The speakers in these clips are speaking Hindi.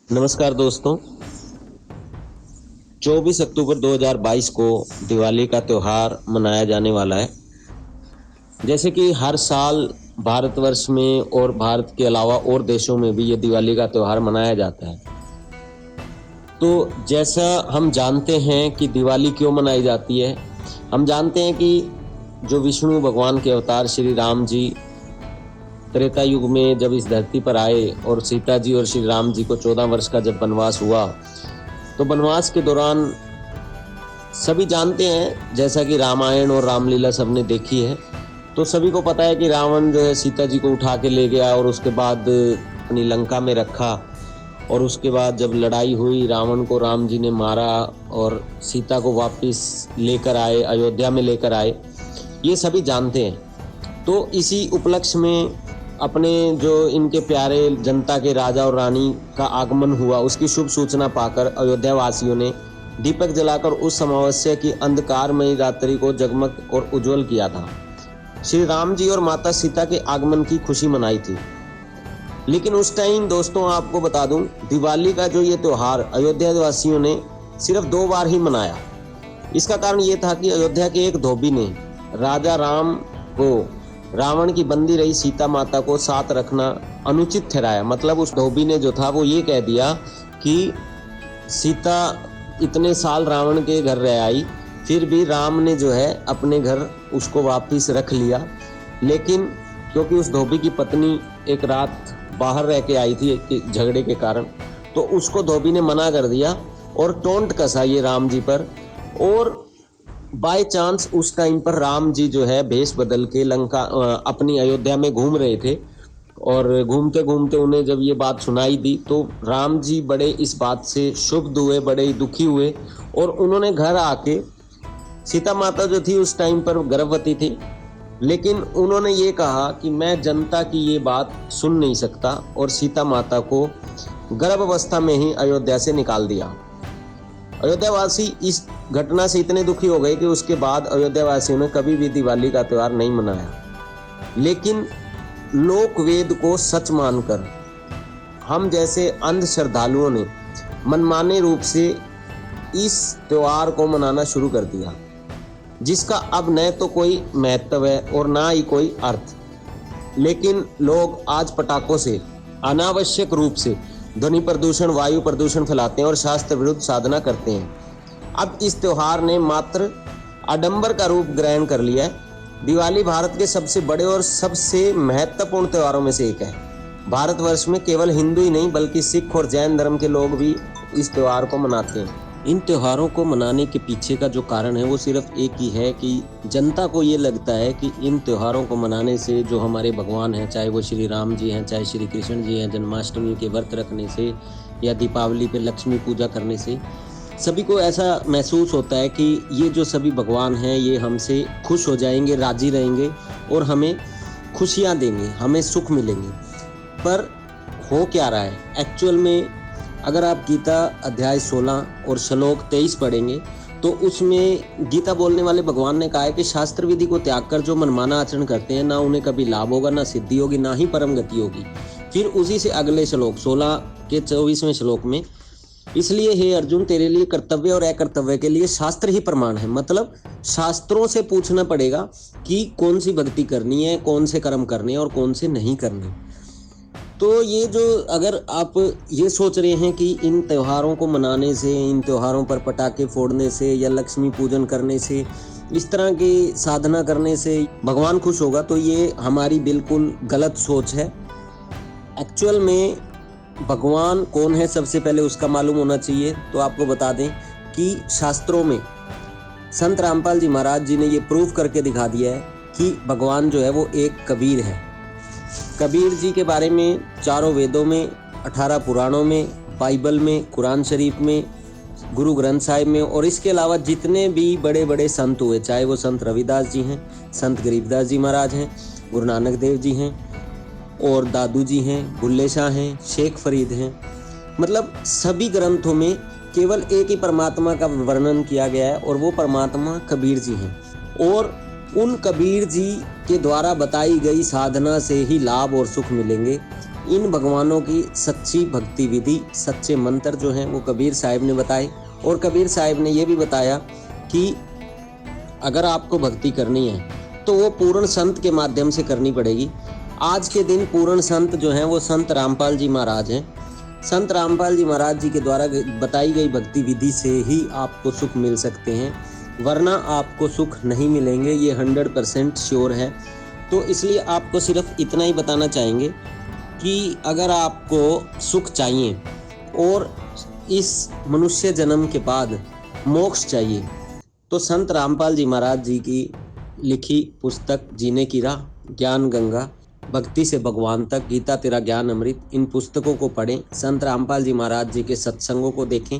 नमस्कार दोस्तों। 24 अक्टूबर 2022 को दिवाली का त्यौहार मनाया जाने वाला है। जैसे कि हर साल भारतवर्ष में और भारत के अलावा और देशों में भी ये दिवाली का त्यौहार मनाया जाता है। तो जैसा हम जानते हैं कि दिवाली क्यों मनाई जाती है, हम जानते हैं कि जो विष्णु भगवान के अवतार श्री राम जी त्रेता युग में जब इस धरती पर आए और सीता जी और श्री राम जी को 14 वर्ष का जब वनवास हुआ, तो वनवास के दौरान सभी जानते हैं, जैसा कि रामायण और रामलीला सबने देखी है, तो सभी को पता है कि रावण जो है सीता जी को उठा के ले गया और उसके बाद अपनी लंका में रखा। और उसके बाद जब लड़ाई हुई, रावण को राम जी ने मारा और सीता को वापस लेकर आए, अयोध्या में लेकर आए, ये सभी जानते हैं। तो इसी उपलक्ष्य में अपने जो इनके प्यारे जनता के राजा और रानी का आगमन हुआ, उसकी शुभ सूचना पाकर अयोध्या वासियों ने दीपक जलाकर उस अमावस्या की अंधकारमयी रात्रि को जगमग और उज्जवल किया था। श्री राम जी और माता सीता के आगमन की खुशी मनाई थी। लेकिन उस टाइम दोस्तों आपको बता दूं, दिवाली का जो ये त्यौहार अयोध्या वासियों ने सिर्फ 2 बार ही मनाया। इसका कारण ये था कि अयोध्या के एक धोबी ने राजा राम को रावण की बंदी रही सीता माता को साथ रखना अनुचित ठहराया। मतलब उस धोबी ने जो था वो ये कह दिया कि सीता इतने साल रावण के घर रह आई, फिर भी राम ने जो है अपने घर उसको वापस रख लिया। लेकिन क्योंकि उस धोबी की पत्नी एक रात बाहर रह के आई थी झगड़े के कारण, तो उसको धोबी ने मना कर दिया और टोंट कसा ये राम जी पर। और बाय चांस उस टाइम पर राम जी जो है भेष बदल के लंका अपनी अयोध्या में घूम रहे थे, और घूमते घूमते उन्हें जब ये बात सुनाई दी तो राम जी बड़े इस बात से क्षुब्ध हुए, बड़े दुखी हुए, और उन्होंने घर आके सीता माता जो थी उस टाइम पर गर्भवती थी, लेकिन उन्होंने ये कहा कि मैं जनता की ये बात सुन नहीं सकता, और सीता माता को गर्भावस्था में ही अयोध्या से निकाल दिया। अयोध्यावासी इस घटना से इतने दुखी हो गए कि उसके बाद अयोध्यावासियों ने कभी भी दिवाली का त्यौहार नहीं मनाया। लेकिन लोक वेद को सच मानकर हम जैसे अंध श्रद्धालुओं ने मनमाने रूप से इस त्यौहार को मनाना शुरू कर दिया, जिसका अब न तो कोई महत्व है और ना ही कोई अर्थ। लेकिन लोग आज पटाखों से अनावश्यक रूप से ध्वनि प्रदूषण, वायु प्रदूषण फैलाते हैं और शास्त्र विरुद्ध साधना करते हैं। अब इस त्योहार ने मात्र आडंबर का रूप ग्रहण कर लिया है। दिवाली भारत के सबसे बड़े और सबसे महत्वपूर्ण त्योहारों में से एक है। भारतवर्ष में केवल हिंदू ही नहीं बल्कि सिख और जैन धर्म के लोग भी इस त्योहार को मनाते हैं। इन त्योहारों को मनाने के पीछे का जो कारण है वो सिर्फ एक ही है कि जनता को ये लगता है कि इन त्योहारों को मनाने से जो हमारे भगवान हैं, चाहे वो श्री राम जी हैं, चाहे श्री कृष्ण जी हैं, जन्माष्टमी के व्रत रखने से या दीपावली पे लक्ष्मी पूजा करने से सभी को ऐसा महसूस होता है कि ये जो सभी भगवान हैं ये हमसे खुश हो जाएंगे, राजी रहेंगे और हमें खुशियाँ देंगे, हमें सुख मिलेंगे। पर हो क्या रहा है एक्चुअल में? अगर आप गीता अध्याय 16 और श्लोक 23 पढ़ेंगे तो उसमें गीता बोलने वाले भगवान ने कहा है कि शास्त्र विधि को त्याग कर जो मनमाना आचरण करते हैं, ना उन्हें कभी लाभ होगा, ना सिद्धि होगी, ना ही परम गति होगी। फिर उसी से अगले श्लोक 16 के 24वें श्लोक में, इसलिए हे अर्जुन तेरे लिए कर्तव्य और अकर्तव्य के लिए शास्त्र ही प्रमाण है। मतलब शास्त्रों से पूछना पड़ेगा कि कौन सी भक्ति करनी है, कौन से कर्म करने हैं और कौन से नहीं करने। तो ये जो अगर आप ये सोच रहे हैं कि इन त्योहारों को मनाने से, इन त्योहारों पर पटाखे फोड़ने से या लक्ष्मी पूजन करने से, इस तरह की साधना करने से भगवान खुश होगा, तो ये हमारी बिल्कुल गलत सोच है। एक्चुअल में भगवान कौन है सबसे पहले उसका मालूम होना चाहिए। तो आपको बता दें कि शास्त्रों में संत रामपाल जी महाराज जी ने ये प्रूव करके दिखा दिया है कि भगवान जो है वो एक कबीर है। कबीर जी के बारे में चारों वेदों में, 18 पुराणों में, बाइबल में, कुरान शरीफ में, गुरु ग्रंथ साहिब में, और इसके अलावा जितने भी बड़े बड़े संत हुए, चाहे वो संत रविदास जी हैं, संत गरीबदास जी महाराज हैं, गुरु नानक देव जी हैं, और दादू जी हैं, बुल्ले शाह हैं, शेख फरीद हैं, मतलब सभी ग्रंथों में केवल एक ही परमात्मा का वर्णन किया गया है और वो परमात्मा कबीर जी हैं। और उन कबीर जी के द्वारा बताई गई साधना से ही लाभ और सुख मिलेंगे। इन भगवानों की सच्ची भक्ति विधि, सच्चे मंत्र जो हैं वो कबीर साहिब ने बताए। और कबीर साहिब ने ये भी बताया कि अगर आपको भक्ति करनी है तो वो पूर्ण संत के माध्यम से करनी पड़ेगी। आज के दिन पूर्ण संत जो हैं वो संत रामपाल जी महाराज हैं। संत रामपाल जी महाराज जी के द्वारा बताई गई भक्ति विधि से ही आपको सुख मिल सकते हैं, वरना आपको सुख नहीं मिलेंगे, ये 100% श्योर है। तो इसलिए आपको सिर्फ इतना ही बताना चाहेंगे कि अगर आपको सुख चाहिए और इस मनुष्य जन्म के बाद मोक्ष चाहिए तो संत रामपाल जी महाराज जी की लिखी पुस्तक जीने की राह, ज्ञान गंगा, भक्ति से भगवान तक, गीता तेरा ज्ञान अमृत, इन पुस्तकों को पढ़ें, संत रामपाल जी महाराज जी के सत्संगों को देखें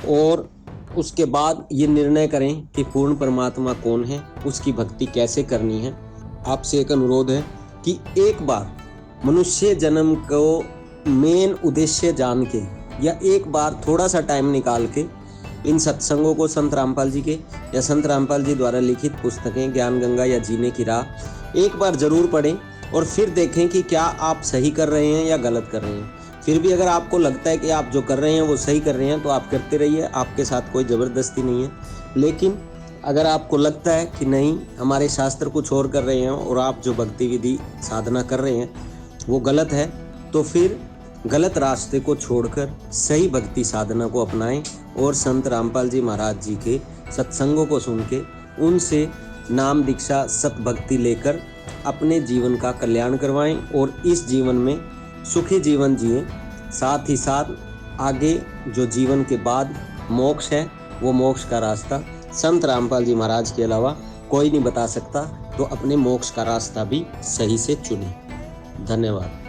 और उसके बाद ये निर्णय करें कि पूर्ण परमात्मा कौन है, उसकी भक्ति कैसे करनी है। आपसे एक अनुरोध है कि एक बार मनुष्य जन्म को मेन उद्देश्य जान के या एक बार थोड़ा सा टाइम निकाल के इन सत्संगों को, संत रामपाल जी के या संत रामपाल जी द्वारा लिखित पुस्तकें ज्ञान गंगा या जीने की राह एक बार जरूर पढ़ें और फिर देखें कि क्या आप सही कर रहे हैं या गलत कर रहे हैं। फिर भी अगर आपको लगता है कि आप जो कर रहे हैं वो सही कर रहे हैं तो आप करते रहिए, आपके साथ कोई ज़बरदस्ती नहीं है। लेकिन अगर आपको लगता है कि नहीं, हमारे शास्त्र कुछ और कर रहे हैं और आप जो भक्ति विधि साधना कर रहे हैं वो गलत है, तो फिर गलत रास्ते को छोड़कर सही भक्ति साधना को अपनाएं और संत रामपाल जी महाराज जी के सत्संगों को सुन के उनसे नाम दीक्षा सत भक्ति लेकर अपने जीवन का कल्याण करवाएं और इस जीवन में सुखी जीवन जिएं। साथ ही साथ आगे जो जीवन के बाद मोक्ष है वो मोक्ष का रास्ता संत रामपाल जी महाराज के अलावा कोई नहीं बता सकता, तो अपने मोक्ष का रास्ता भी सही से चुनें। धन्यवाद।